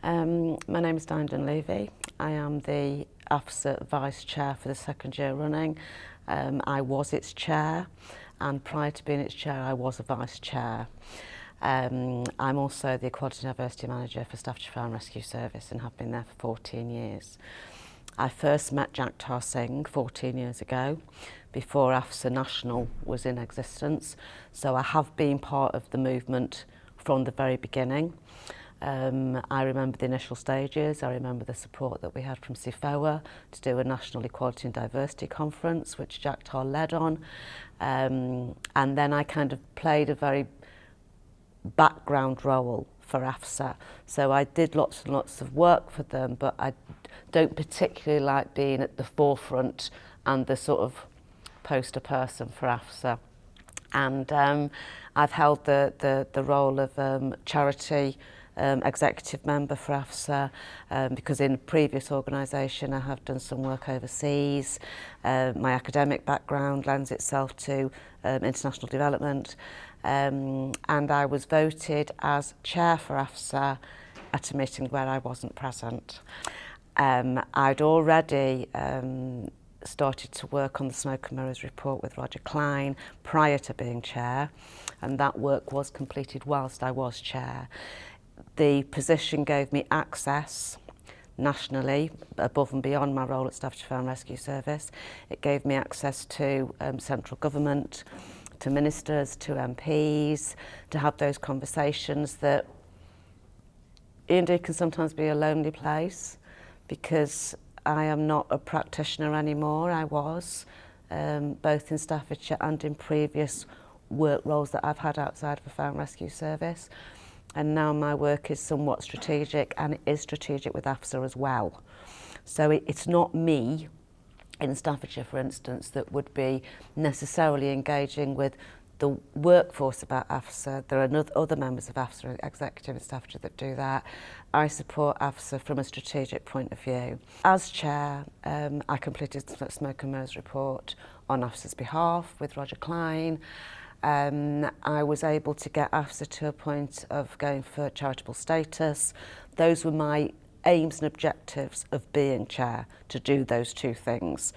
My name is Diane Dunlevey. I am the AFSA Vice Chair for the second year running. I was its chair, and prior to being its chair I was a Vice Chair. I'm also the Equality and Diversity Manager for Staffordshire Fire and Rescue Service and have been there for 14 years. I first met Jagtar Singh 14 years ago, before AFSA National was in existence, so I have been part of the movement from the very beginning. I remember the initial stages. I remember the support that we had from CIFOA to do a National Equality and Diversity Conference, which Jagtar led on. And then I kind of played a very background role for AFSA. So I did lots and lots of work for them, but I don't particularly like being at the forefront and the sort of poster person for AFSA. And I've held the role of charity executive member for AFSA because in a previous organisation I have done some work overseas. My academic background lends itself to international development, and I was voted as chair for AFSA at a meeting where I wasn't present. I'd already started to work on the Smoke and Mirrors report with Roger Klein prior to being chair, and that work was completed whilst I was chair. The position gave me access nationally, above and beyond my role at Staffordshire Fire and Rescue Service. It gave me access to central government, to ministers, to MPs, to have those conversations that indeed can sometimes be a lonely place, because I am not a practitioner anymore. I was, both in Staffordshire and in previous work roles that I've had outside of the Fire and Rescue Service. And now my work is somewhat strategic, and it is strategic with AFSA as well. So it's not me in Staffordshire, for instance, that would be necessarily engaging with the workforce about AFSA. There are other members of AFSA executive in Staffordshire that do that. I support AFSA from a strategic point of view. As chair, I completed the Smoke and Mirrors report on AFSA's behalf with Roger Klein. I was able to get AFSA to a point of going for charitable status. Those were my aims and objectives of being chair, to do those two things.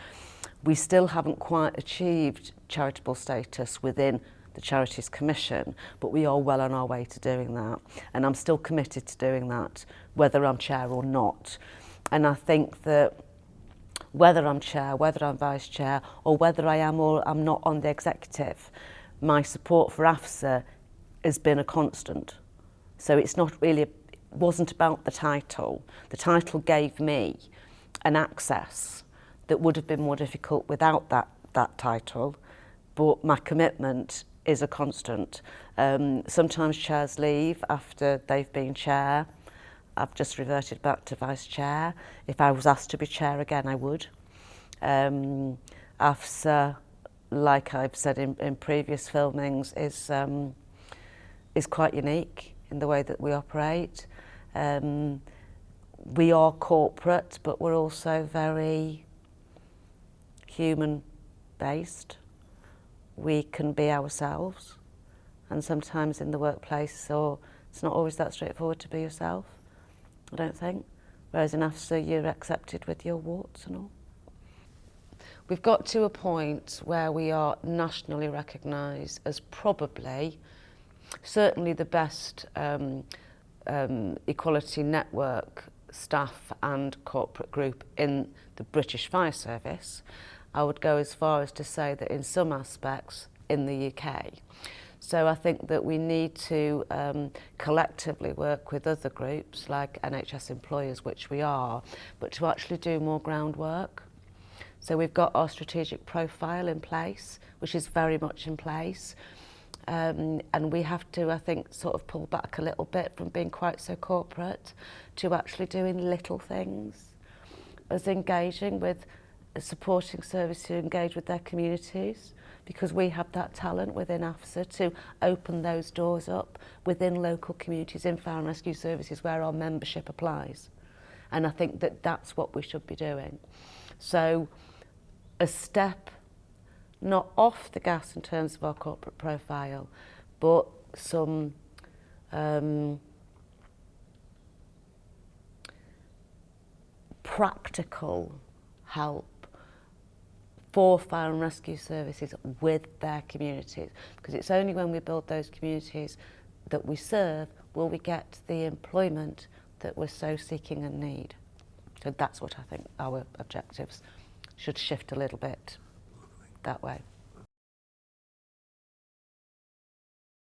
We still haven't quite achieved charitable status within the Charities Commission, but we are well on our way to doing that. And I'm still committed to doing that, whether I'm chair or not. And I think that whether I'm chair, whether I'm vice chair, or whether I am or I'm not on the executive, my support for AFSA has been a constant. So it's not really, it wasn't about the title. The title gave me an access that would have been more difficult without that title, but my commitment is a constant. Sometimes chairs leave after they've been chair. I've just reverted back to vice chair. If I was asked to be chair again, I would. AFSA, like I've said in previous filmings, is quite unique in the way that we operate. We are corporate, but we're also very human-based. We can be ourselves, and sometimes in the workplace, it's not always that straightforward to be yourself, I don't think. Whereas in AFSA, you're accepted with your warts and all. We've got to a point where we are nationally recognised as probably, certainly the best equality network staff and corporate group in the British Fire Service. I would go as far as to say that in some aspects in the UK. So I think that we need to collectively work with other groups like NHS employers, which we are, but to actually do more groundwork. So we've got our strategic profile in place, which is very much in place. And we have to, I think, sort of pull back a little bit from being quite so corporate to actually doing little things, as engaging with supporting services who engage with their communities, because we have that talent within AFSA to open those doors up within local communities in fire and rescue services where our membership applies. And I think that that's what we should be doing. So a step not off the gas in terms of our corporate profile, but some practical help for fire and rescue services with their communities, because it's only when we build those communities that we serve will we get the employment that we're so seeking and need. So that's what I think our objectives should shift a little bit that way.